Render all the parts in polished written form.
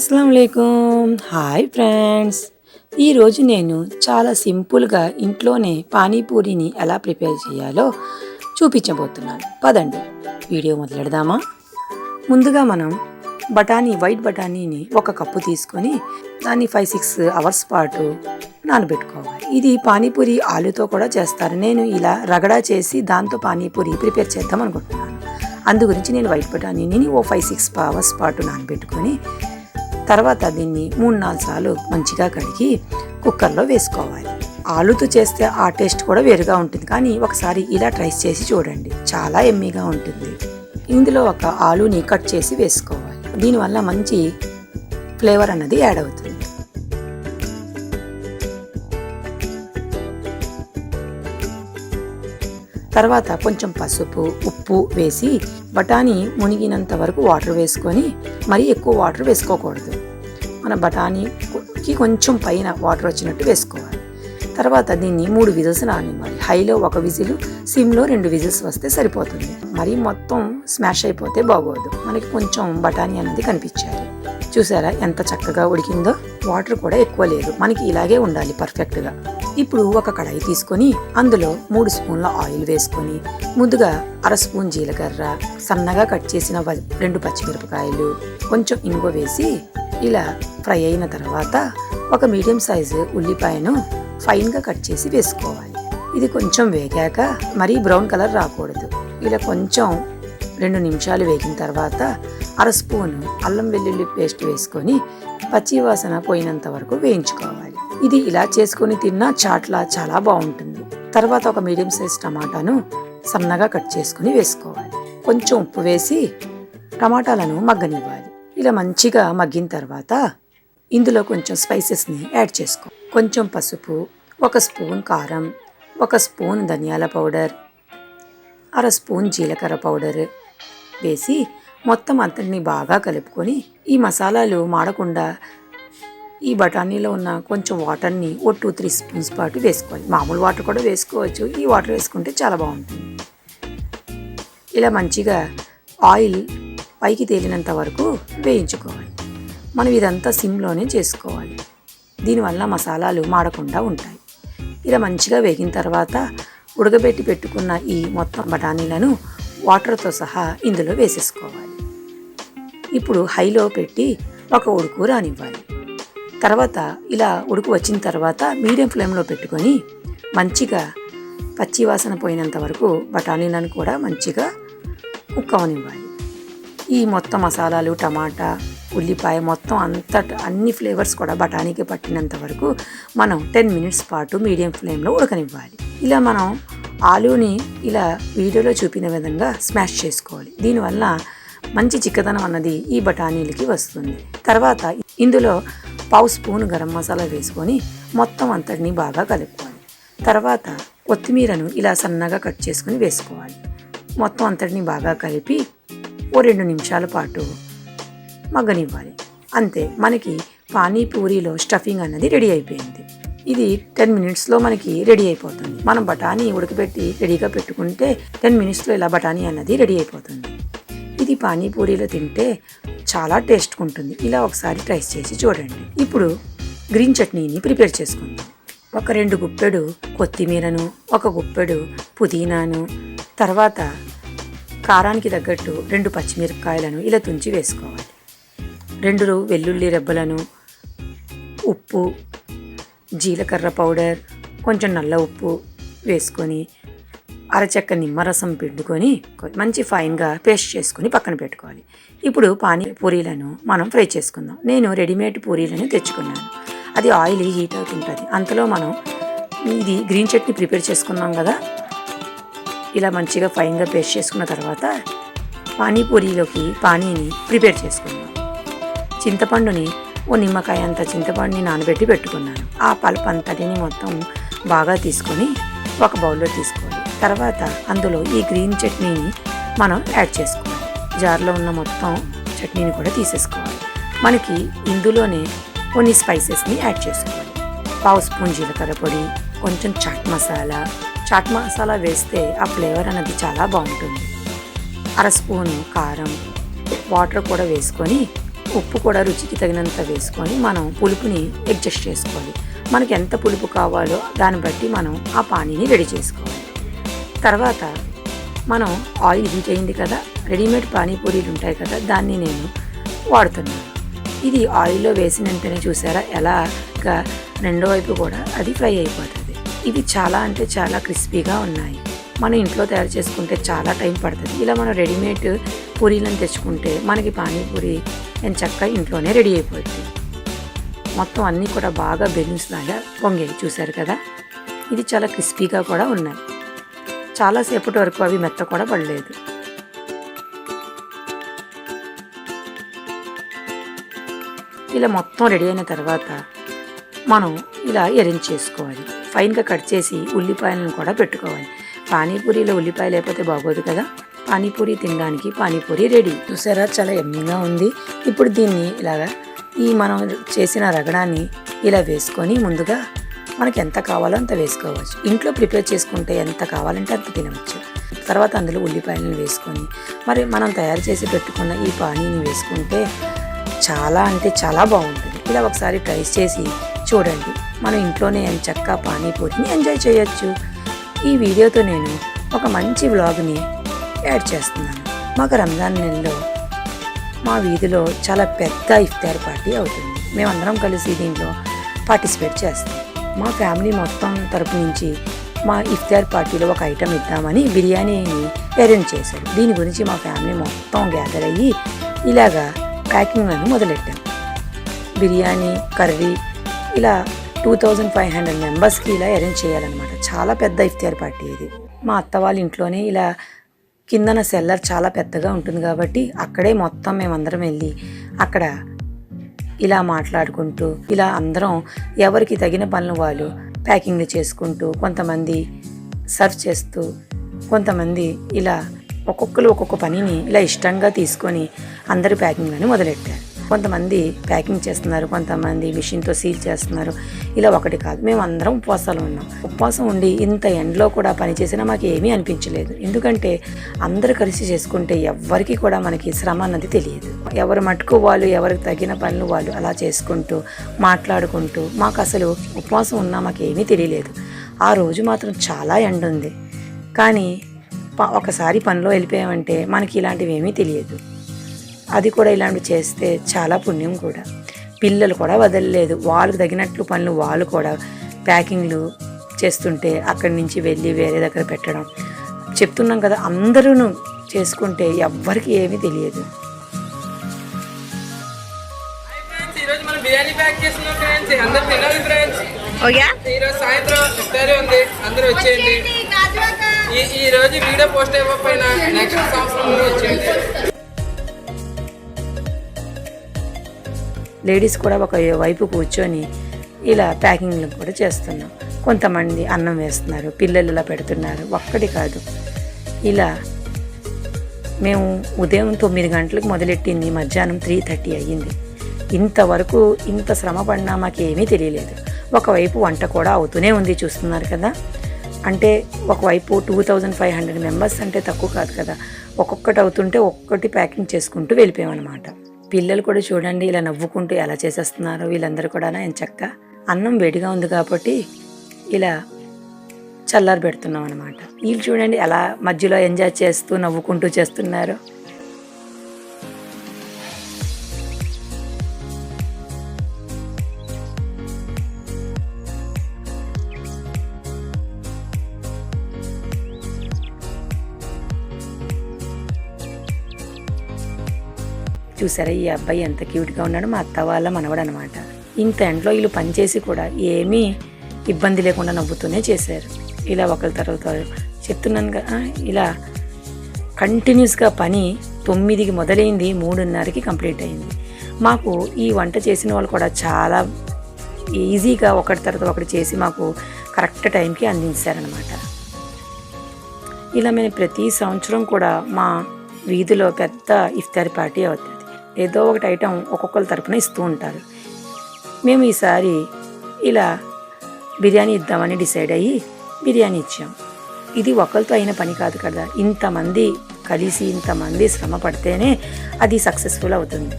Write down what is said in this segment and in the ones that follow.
అస్సలం వాలేకుమ్. Hi friends, ఈరోజు నేను చాలా సింపుల్గా ఇంట్లోనే పానీపూరిని ఎలా ప్రిపేర్ చేయాలో చూపించబోతున్నాను. పదండి వీడియో మొదలెడదామా. ముందుగా మనం వైట్ బఠానీని ఒక కప్పు తీసుకొని దాన్ని 5-6 అవర్స్ పాటు నానబెట్టుకోవాలి. ఇది పానీపూరి ఆలుతో కూడా చేస్తారు. నేను ఇలా రగడా చేసి దాంతో పానీపూరి ప్రిపేర్ చేద్దాం అనుకుంటున్నాను. అందు గురించి నేను వైట్ బఠానీని 5-6 అవర్స్ పాటు నానబెట్టుకొని తర్వాత దీన్ని 3-4 సార్లు మంచిగా కడిగి కుక్కర్లో వేసుకోవాలి. ఆలుతో చేస్తే ఆ టేస్ట్ కూడా వేరుగా ఉంటుంది, కానీ ఒకసారి ఇలా ట్రై చేసి చూడండి, చాలా ఎమ్మీగా ఉంటుంది. ఇందులో ఒక ఆలుని కట్ చేసి వేసుకోవాలి. దీనివల్ల మంచి ఫ్లేవర్ అన్నది యాడ్ అవుతుంది. తర్వాత కొంచెం పసుపు, ఉప్పు వేసి బఠానీ మునిగినంత వరకు వాటర్ వేసుకొని, మరీ ఎక్కువ వాటర్ వేసుకోకూడదు. మన బఠానీకి కొంచెం పైన వాటర్ వచ్చినట్టు వేసుకోవాలి. తర్వాత దీన్ని 3 విజిల్స్ రానివ్వాలి. హైలో 1 విజిల్, సిమ్లో 2 విజిల్స్ వస్తే సరిపోతుంది. మరీ మొత్తం స్మాష్ అయిపోతే బాగోదు. మనకి కొంచెం బఠానీ అనేది కనిపించాలి. చూసారా ఎంత చక్కగా ఉడికిందో. వాటర్ కూడా ఎక్కువ లేదు, మనకి ఇలాగే ఉండాలి పర్ఫెక్ట్గా. ఇప్పుడు ఒక కడాయి తీసుకొని అందులో 3 స్పూన్ల ఆయిల్ వేసుకొని ముందుగా 1/2 స్పూన్ జీలకర్ర, సన్నగా కట్ చేసిన 2 పచ్చిమిరపకాయలు, కొంచెం ఇంగువ వేసి ఇలా ఫ్రై అయిన తర్వాత ఒక మీడియం సైజు ఉల్లిపాయను ఫైన్గా కట్ చేసి వేసుకోవాలి. ఇది కొంచెం వేగాక మరీ బ్రౌన్ కలర్ రాకూడదు. ఇలా కొంచెం 2 నిమిషాలు వేగిన తర్వాత 1/2 స్పూన్ అల్లం వెల్లుల్లి పేస్ట్ వేసుకొని పచ్చి వాసన పోయినంత వరకు వేయించుకోవాలి. ఇది ఇలా చేసుకొని తిన్నా చాట్లా చాలా బాగుంటుంది. తర్వాత ఒక మీడియం సైజ్ టమాటాను సన్నగా కట్ చేసుకుని వేసుకోవాలి. కొంచెం ఉప్పు వేసి టమాటాలను మగ్గనివ్వాలి. ఇలా మంచిగా మగ్గిన తర్వాత ఇందులో కొంచెం స్పైసెస్ని యాడ్ చేసుకో. కొంచెం పసుపు, 1 స్పూన్ కారం, 1 స్పూన్ ధనియాల పౌడర్, 1/2 స్పూన్ జీలకర్ర పౌడర్ వేసి మొత్తం అంతటిని బాగా కలుపుకొని ఈ మసాలాలు మాడకుండా ఈ బఠానీలో ఉన్న కొంచెం వాటర్ని 2-3 స్పూన్స్ పాటు వేసుకోవాలి. మామూలు వాటర్ కూడా వేసుకోవచ్చు, ఈ వాటర్ వేసుకుంటే చాలా బాగుంటుంది. ఇలా మంచిగా ఆయిల్ పైకి తేలినంత వరకు వేయించుకోవాలి. మనం ఇదంతా సిమ్లోనే చేసుకోవాలి. దీనివల్ల మసాలాలు మాడకుండా ఉంటాయి. ఇలా మంచిగా వేగిన తర్వాత ఉడకబెట్టి పెట్టుకున్న ఈ మొత్తం బఠానీలను వాటర్తో సహా ఇందులో వేసేసుకోవాలి. ఇప్పుడు హైలో పెట్టి ఒక ఉడుకు రానివ్వాలి. తర్వాత ఇలా ఉడుకు వచ్చిన తర్వాత మీడియం ఫ్లేమ్లో పెట్టుకొని మంచిగా పచ్చి వాసన పోయినంత వరకు బఠానీలను కూడా మంచిగా కుక్ అవనివ్వాలి. ఈ మొత్తం మసాలాలు, టమాటా, ఉల్లిపాయ మొత్తం అన్ని ఫ్లేవర్స్ కూడా బఠానీకి పట్టినంత వరకు మనం 10 మినిట్స్ పాటు మీడియం ఫ్లేమ్లో ఉడకనివ్వాలి. ఇలా మనం ఆలూని ఇలా వీడియోలో చూపిన విధంగా స్మాష్ చేసుకోవాలి. దీనివల్ల మంచి చిక్కదనం అన్నది ఈ బఠానీలకి వస్తుంది. తర్వాత ఇందులో 1/2 స్పూన్ గరం మసాలా వేసుకొని మొత్తం అంతటిని బాగా కలుపుకోవాలి. తర్వాత కొత్తిమీరను ఇలా సన్నగా కట్ చేసుకుని వేసుకోవాలి. మొత్తం అంతటిని బాగా కలిపి 2 నిమిషాల పాటు మగ్గనివ్వాలి. అంతే, మనకి పానీపూరిలో స్టఫింగ్ అన్నది రెడీ అయిపోయింది. ఇది 10 మినిట్స్లో మనకి రెడీ అయిపోతుంది. మనం బఠానీ ఉడకబెట్టి రెడీగా పెట్టుకుంటే 10 మినిట్స్లో ఇలా బఠానీ అన్నది రెడీ అయిపోతుంది. ఇది పానీపూరిలో తింటే చాలా టేస్ట్గా ఉంటుంది. ఇలా ఒకసారి ట్రై చేసి చూడండి. ఇప్పుడు గ్రీన్ చట్నీని ప్రిపేర్ చేసుకుందాం. ఒక 2 గుప్పెడు కొత్తిమీరను, 1 గుప్పెడు పుదీనాను, తర్వాత కారానికి తగ్గట్టు 2 పచ్చిమిరపకాయలను ఇలా తుంచి వేసుకోవాలి. 2 వెల్లుల్లి రెబ్బలను, ఉప్పు, జీలకర్ర పౌడర్, కొంచెం నల్ల ఉప్పు వేసుకొని అరచెక్క నిమ్మరసం పిండుకొని మంచి ఫైన్గా పేస్ట్ చేసుకొని పక్కన పెట్టుకోవాలి. ఇప్పుడు పానీపూరీలను మనం ఫ్రై చేసుకుందాం. నేను రెడీమేడ్ పూరీలను తెచ్చుకున్నాను. అది ఆయిల్ హీట్ అవుతుంటుంది. అంతలో మనం ఇది గ్రీన్ చట్నీ ప్రిపేర్ చేసుకున్నాం కదా, ఇలా మంచిగా ఫైన్గా పేస్ట్ చేసుకున్న తర్వాత పానీపూరీలోకి పానీని ప్రిపేర్ చేసుకుందాం. చింతపండుని నిమ్మకాయ అంత చింతపండుని నానబెట్టి పెట్టుకున్నాను. ఆ పల్ప్ అంతటిని మొత్తం బాగా తీసుకొని ఒక బౌల్లో తీసుకోవాలి. తర్వాత అందులో ఈ గ్రీన్ చట్నీని మనం యాడ్ చేసుకోవాలి. జార్లో ఉన్న మొత్తం చట్నీని కూడా తీసేసుకోవాలి. మనకి ఇందులోనే కొన్ని స్పైసెస్ని యాడ్ చేసుకోవాలి. 1/2 స్పూన్ జీలకర్ర పొడి, కొంచెం చాట్ మసాలా వేస్తే ఆ ఫ్లేవర్ అనేది చాలా బాగుంటుంది. 1/2 స్పూను కారం, వాటర్ కూడా వేసుకొని ఉప్పు కూడా రుచికి తగినంత వేసుకొని మనం పులుపుని అడ్జస్ట్ చేసుకోవాలి. మనకి ఎంత పులుపు కావాలో దాన్ని బట్టి మనం ఆ పానీని రెడీ చేసుకోవాలి. తర్వాత మనం ఆయిల్ హీట్ అయింది కదా, రెడీమేడ్ పానీపూరీలు ఉంటాయి కదా, దాన్ని నేను వాడుతున్నాను. ఇది ఆయిల్లో వేసిన వెంటనే చూసారా ఎలాగా రెండో వైపు కూడా అది ఫ్రై అయిపోతుంది. ఇవి చాలా అంటే చాలా క్రిస్పీగా ఉన్నాయి. మనం ఇంట్లో తయారు చేసుకుంటే చాలా టైం పడుతుంది. ఇలా మనం రెడీమేడ్ పూరీలను తెచ్చుకుంటే మనకి పానీపూరి ఎంచక్కా ఇంట్లోనే రెడీ అయిపోతుంది. మొత్తం అన్నీ కూడా బాగా బెలూన్స్ లాగా పొంగాయి చూసారు కదా. ఇది చాలా క్రిస్పీగా కూడా ఉన్నాయి. చాలాసేపటి వరకు అవి మెత్త కూడా పడలేదు. ఇలా మొత్తం రెడీ అయిన తర్వాత మనం ఇలా అరేంజ్ చేసుకోవాలి. ఫైన్గా కట్ చేసి ఉల్లిపాయలను కూడా పెట్టుకోవాలి. పానీపూరీలో ఉల్లిపాయ లేకపోతే బాగోదు కదా. పానీపూరి తినడానికి పానీపూరి రెడీ. చూసారా చాలా యమ్మీగా ఉంది. ఇప్పుడు దీన్ని ఇలాగా ఈ మనం చేసిన రగడాన్ని ఇలా వేసుకొని ముందుగా మనకి ఎంత కావాలో అంత వేసుకోవచ్చు. ఇంట్లో ప్రిపేర్ చేసుకుంటే ఎంత కావాలంటే అంత తినవచ్చు. తర్వాత అందులో ఉల్లిపాయలను వేసుకొని మరి మనం తయారు చేసి పెట్టుకున్న ఈ పానీని వేసుకుంటే చాలా అంటే చాలా బాగుంటుంది. ఇలా ఒకసారి ట్రై చేసి చూడండి. మనం ఇంట్లోనే చక్కగా పానీపూరిని ఎంజాయ్ చేయొచ్చు. ఈ వీడియోతో నేను ఒక మంచి వ్లాగ్ని యాడ్ చేస్తున్నాను. మాకు రంజాన్ నెలలో మా వీధిలో చాలా పెద్ద ఇఫ్తార్ పార్టీ అవుతుంది. మేమందరం కలిసి దీంట్లో పార్టిసిపేట్ చేస్తాం. మా ఫ్యామిలీ మొత్తం తరపు నుంచి మా ఇఫ్తార్ పార్టీలో ఒక ఐటెం ఇద్దామని బిర్యానీని అరేంజ్ చేశారు. దీని గురించి మా ఫ్యామిలీ మొత్తం గ్యాదర్ అయ్యి ఇలాగా ప్యాకింగ్లను మొదలెట్టాం. బిర్యానీ, కర్రీ ఇలా 2500 మెంబర్స్కి ఇలా అరేంజ్ చేయాలన్నమాట. చాలా పెద్ద ఇఫ్తార్ పార్టీ ఇది. మా అత్త వాళ్ళ ఇంట్లోనే ఇలా కిందన సెల్లర్ చాలా పెద్దగా ఉంటుంది కాబట్టి అక్కడే మొత్తం మేమందరం వెళ్ళి అక్కడ ఇలా మాట్లాడుకుంటూ ఇలా అందరం ఎవరికి తగిన పనులు వాళ్ళు ప్యాకింగ్లు చేసుకుంటూ, కొంతమంది సర్వ్ చేస్తూ, కొంతమంది ఇలా ఒక్కొక్కరు ఒక్కొక్క పనిని ఇలా ఇష్టంగా తీసుకొని అందరూ ప్యాకింగ్లను మొదలెట్టారు. కొంతమంది ప్యాకింగ్ చేస్తున్నారు, కొంతమంది మిషన్తో సీల్ చేస్తున్నారు. ఇలా ఒకటి కాదు, మేము అందరం ఉపవాసాలు ఉన్నాం. ఉపవాసం ఉండి ఇంత ఎండలో కూడా పనిచేసినా మాకు ఏమీ అనిపించలేదు. ఎందుకంటే అందరూ కలిసి చేసుకుంటే ఎవ్వరికి కూడా మనకి శ్రమ అన్నది తెలియదు. ఎవరు మటుకు వాళ్ళు ఎవరికి తగిన పనులు వాళ్ళు అలా చేసుకుంటూ మాట్లాడుకుంటూ మాకు అసలు ఉపవాసం ఉన్నా మాకు ఏమీ తెలియలేదు. ఆ రోజు మాత్రం చాలా ఎండ ఉంది. కానీ ఒకసారి పనిలో వెళ్ళిపోయామంటే మనకి ఇలాంటివి ఏమీ తెలియదు. అది కూడా ఇలాంటివి చేస్తే చాలా పుణ్యం కూడా. పిల్లలు కూడా వదలలేదు. వాళ్ళకి తగినట్లు పనులు వాళ్ళు కూడా ప్యాకింగ్లు చేస్తుంటే అక్కడి నుంచి వెళ్ళి వేరే దగ్గర పెట్టడం. చెప్తున్నాం కదా, అందరూ చేసుకుంటే ఎవ్వరికి ఏమీ తెలియదు. బిర్యానీ ప్యాక్ చేస్తున్నాం ఫ్రెండ్స్, అందరూ తినాలి ఫ్రెండ్స్. ఈరోజు సాయంత్రం ఇఫ్తారీ ఉంది, అందరూ వచ్చేయండి. ఈ రోజు వీడియో పోస్ట్ అయిపోయినా నెక్స్ట్ సంవత్సరం వచ్చేయండి. లేడీస్ కూడా ఒక వైపు కూర్చొని ఇలా ప్యాకింగ్లు కూడా చేస్తున్నాం. కొంతమంది అన్నం వేస్తున్నారు, పిల్లలు ఇలా పెడుతున్నారు. ఒక్కటి కాదు, ఇలా మేము ఉదయం 9 గంటలకు మొదలెట్టింది, మధ్యాహ్నం 3:30 అయ్యింది. ఇంతవరకు ఇంత శ్రమ పడినా మాకేమీ తెలియలేదు. ఒకవైపు వంట కూడా అవుతూనే ఉంది, చూస్తున్నారు కదా. అంటే ఒకవైపు 2500 మెంబర్స్ అంటే తక్కువ కాదు కదా. ఒక్కొక్కటి అవుతుంటే ఒక్కొక్కటి ప్యాకింగ్ చేసుకుంటూ వెళ్ళిపోయామన్నమాట. పిల్లలు కూడా చూడండి ఇలా నవ్వుకుంటూ ఎలా చేసేస్తున్నారు. వీళ్ళందరూ కూడా ఎంచక్కా అన్నం వేడిగా ఉంది కాబట్టి ఇలా చల్లారి పెడుతున్నాం అనమాట. వీళ్ళు చూడండి ఎలా మధ్యలో ఎంజాయ్ చేస్తూ నవ్వుకుంటూ చేస్తున్నారు. చూసారా ఈ అబ్బాయి ఎంత క్యూట్గా ఉన్నాడు, మా అత్త వాళ్ళ మనవడు అనమాట. ఇంత ఎండలో వీళ్ళు పనిచేసి కూడా ఏమీ ఇబ్బంది లేకుండా నవ్వుతూనే చేశారు. ఇలా ఒకరి తర్వాత చెప్తున్నాను కదా, ఇలా కంటిన్యూస్గా పని 9కి మొదలైంది, 3:30కి కంప్లీట్ అయింది. మాకు ఈ వంట చేసిన వాళ్ళు కూడా చాలా ఈజీగా ఒకటి తర్వాత ఒకటి చేసి మాకు కరెక్ట్ టైంకి అందించారనమాట. ఇలా మేము ప్రతి సంవత్సరం కూడా మా వీధిలో పెద్ద ఇఫ్తార్ పార్టీ అవుతుంది. ఏదో ఒకటి ఐటెం ఒక్కొక్కరి తరపున ఇస్తూ ఉంటారు. మేము ఈసారి ఇలా బిర్యానీ ఇద్దామని డిసైడ్ అయ్యి బిర్యానీ ఇచ్చాం. ఇది ఒకరితో అయిన పని కాదు కదా, ఇంతమంది కలిసి ఇంతమంది శ్రమ పడితేనే అది సక్సెస్ఫుల్ అవుతుంది.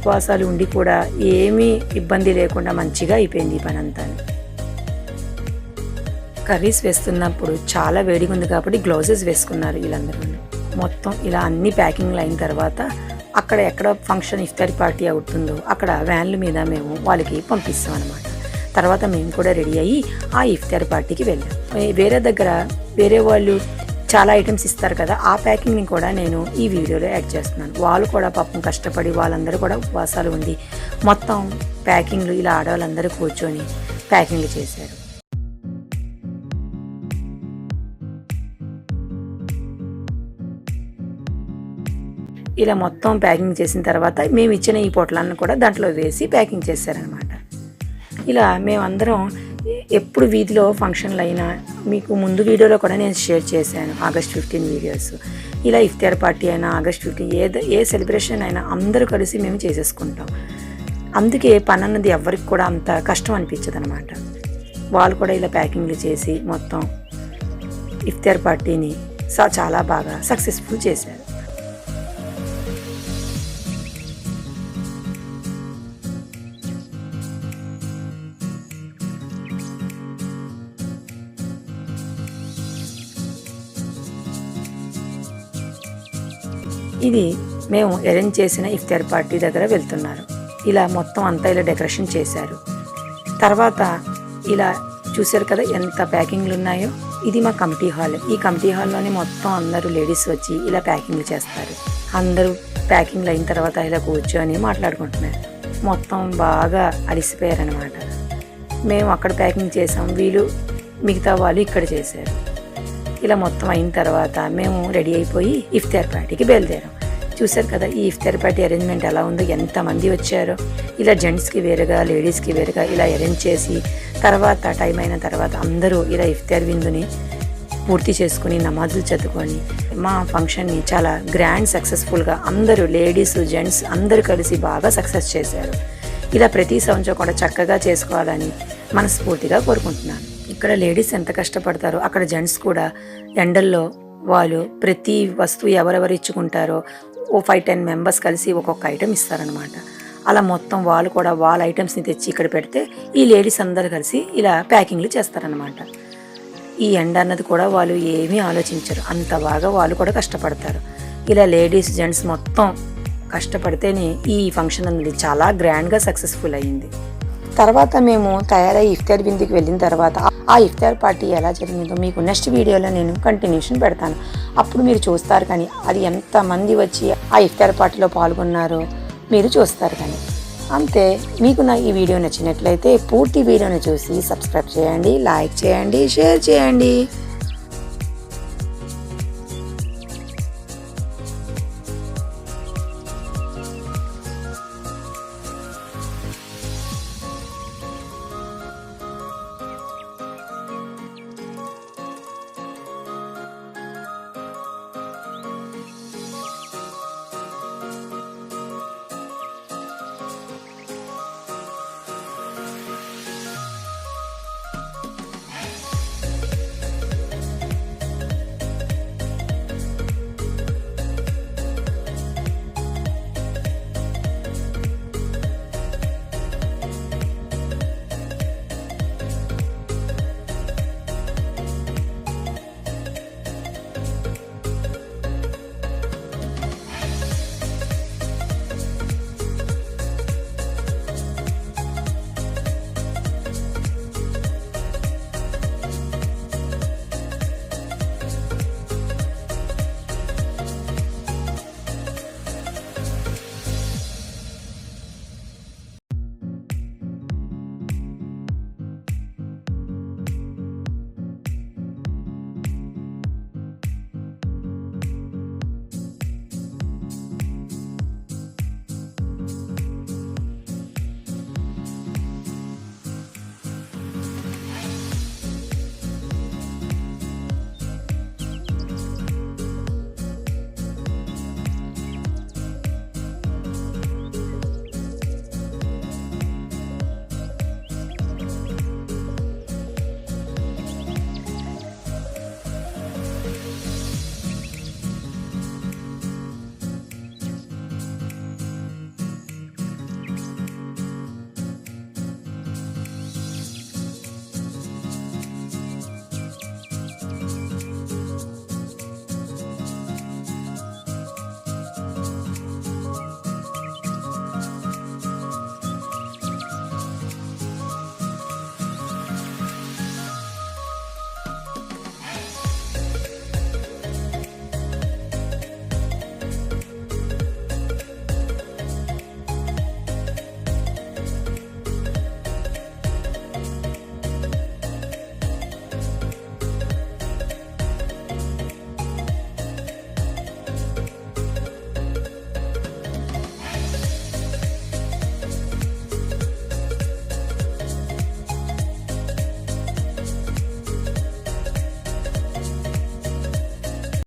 ఉపవాసాలు ఉండి కూడా ఏమీ ఇబ్బంది లేకుండా మంచిగా అయిపోయింది ఈ పని అంతా. కర్రీస్ వేస్తున్నప్పుడు చాలా వేడిగా ఉంది కాబట్టి గ్లౌజెస్ వేసుకున్నారు వీళ్ళందరూ. మొత్తం ఇలా అన్ని ప్యాకింగ్లు అయిన తర్వాత అక్కడ ఎక్కడ ఫంక్షన్ ఇఫ్తారీ పార్టీ అవుతుందో అక్కడ వ్యాన్ల మీద మేము వాళ్ళకి పంపిస్తాం అన్నమాట. తర్వాత మేము కూడా రెడీ అయ్యి ఆ ఇఫ్తారీ పార్టీకి వెళ్ళాం. వేరే దగ్గర వేరే వాళ్ళు చాలా ఐటమ్స్ ఇస్తారు కదా, ఆ ప్యాకింగ్ని కూడా నేను ఈ వీడియోలో యాడ్ చేస్తున్నాను. వాళ్ళు కూడా పాపం కష్టపడి వాళ్ళందరూ కూడా ఉపవాసాలు ఉండి మొత్తం ప్యాకింగ్లు ఇలా ఆడవాళ్ళందరూ కూర్చొని ప్యాకింగ్లు చేశారు. ఇలా మొత్తం ప్యాకింగ్ చేసిన తర్వాత మేము ఇచ్చిన ఈ పొట్లాలను కూడా దాంట్లో వేసి ప్యాకింగ్ చేశారనమాట. ఇలా మేమందరం ఎప్పుడు వీధిలో ఫంక్షన్లు అయినా మీకు ముందు వీడియోలో కూడా నేను షేర్ చేశాను ఆగస్ట్ 15 వీడియోస్. ఇలా ఇఫ్తార్ పార్టీ అయినా ఆగస్ట్ 15 ఏ సెలబ్రేషన్ అయినా అందరూ కలిసి మేము చేసేసుకుంటాం. అందుకే పని అన్నది ఎవరికి కూడా అంత కష్టం అనిపించదు అనమాట. వాళ్ళు కూడా ఇలా ప్యాకింగ్లు చేసి మొత్తం ఇఫ్తార్ పార్టీని చాలా బాగా సక్సెస్ఫుల్ చేశారు. ఇది మేము అరేంజ్ చేసిన ఇఫ్తార్ పార్టీ దగ్గర వెళ్తున్నారు. ఇలా మొత్తం అంతా ఇలా డెకరేషన్ చేశారు. తర్వాత ఇలా చూశారు కదా ఎంత ప్యాకింగ్లు ఉన్నాయో. ఇది మా కమిటీ హాల్. ఈ కమిటీ హాల్లోనే మొత్తం అందరూ లేడీస్ వచ్చి ఇలా ప్యాకింగ్లు చేస్తారు. అందరూ ప్యాకింగ్లు అయిన తర్వాత ఇలా కూర్చొని మాట్లాడుకుంటున్నారు. మొత్తం బాగా అలిసిపోయారనమాట. మేము అక్కడ ప్యాకింగ్ చేసాం, వీళ్ళు మిగతా వాళ్ళు ఇక్కడ చేశారు. ఇలా మొత్తం అయిన తర్వాత మేము రెడీ అయిపోయి ఇఫ్తార్ పార్టీకి బయలుదేరాం. చూశారు కదా ఈ ఇఫ్తార్ పార్టీ అరేంజ్మెంట్ ఎలా ఉందో, ఎంతమంది వచ్చారో. ఇలా జెంట్స్కి వేరుగా లేడీస్కి వేరుగా ఇలా అరేంజ్ చేసి తర్వాత టైం అయిన తర్వాత అందరూ ఇలా ఇఫ్తార్ విందుని పూర్తి చేసుకుని నమాజులు చదువుకొని మా ఫంక్షన్ని చాలా గ్రాండ్ సక్సెస్ఫుల్గా అందరూ లేడీస్ జెంట్స్ అందరూ కలిసి బాగా సక్సెస్ చేశారు. ఇలా ప్రతి సంవత్సరం కూడా చక్కగా చేసుకోవాలని మనస్ఫూర్తిగా కోరుకుంటున్నాను. ఇక్కడ లేడీస్ ఎంత కష్టపడతారో అక్కడ జెంట్స్ కూడా ఎండల్లో వాళ్ళు ప్రతి వస్తువు ఎవరెవరు ఇచ్చుకుంటారో 5-10 మెంబర్స్ కలిసి ఒక్కొక్క ఐటెం ఇస్తారనమాట. అలా మొత్తం వాళ్ళు కూడా వాళ్ళ ఐటమ్స్ని తెచ్చి ఇక్కడ పెడితే ఈ లేడీస్ అందరూ కలిసి ఇలా ప్యాకింగ్లు చేస్తారనమాట. ఈ ఎండ అన్నది కూడా వాళ్ళు ఏమీ ఆలోచించరు, అంత బాగా వాళ్ళు కూడా కష్టపడతారు. ఇలా లేడీస్ జెంట్స్ మొత్తం కష్టపడితేనే ఈ ఫంక్షన్ అన్నది చాలా గ్రాండ్గా సక్సెస్ఫుల్ అయ్యింది. తర్వాత మేము తయారై ఇఫ్తార్ విందుకి వెళ్ళిన తర్వాత ఆ ఇఫ్తార్ పార్టీ ఎలా జరిగిందో మీకు నెక్స్ట్ వీడియోలో నేను కంటిన్యూషన్ పెడతాను. అప్పుడు మీరు చూస్తారు, కానీ అది ఎంతమంది వచ్చి ఆ ఇఫ్తార్ పార్టీలో పాల్గొన్నారో మీరు చూస్తారు. కానీ అంతే. మీకు నా ఈ వీడియో నచ్చినట్లయితే పూర్తి వీడియోని చూసి సబ్స్క్రైబ్ చేయండి, లైక్ చేయండి, షేర్ చేయండి.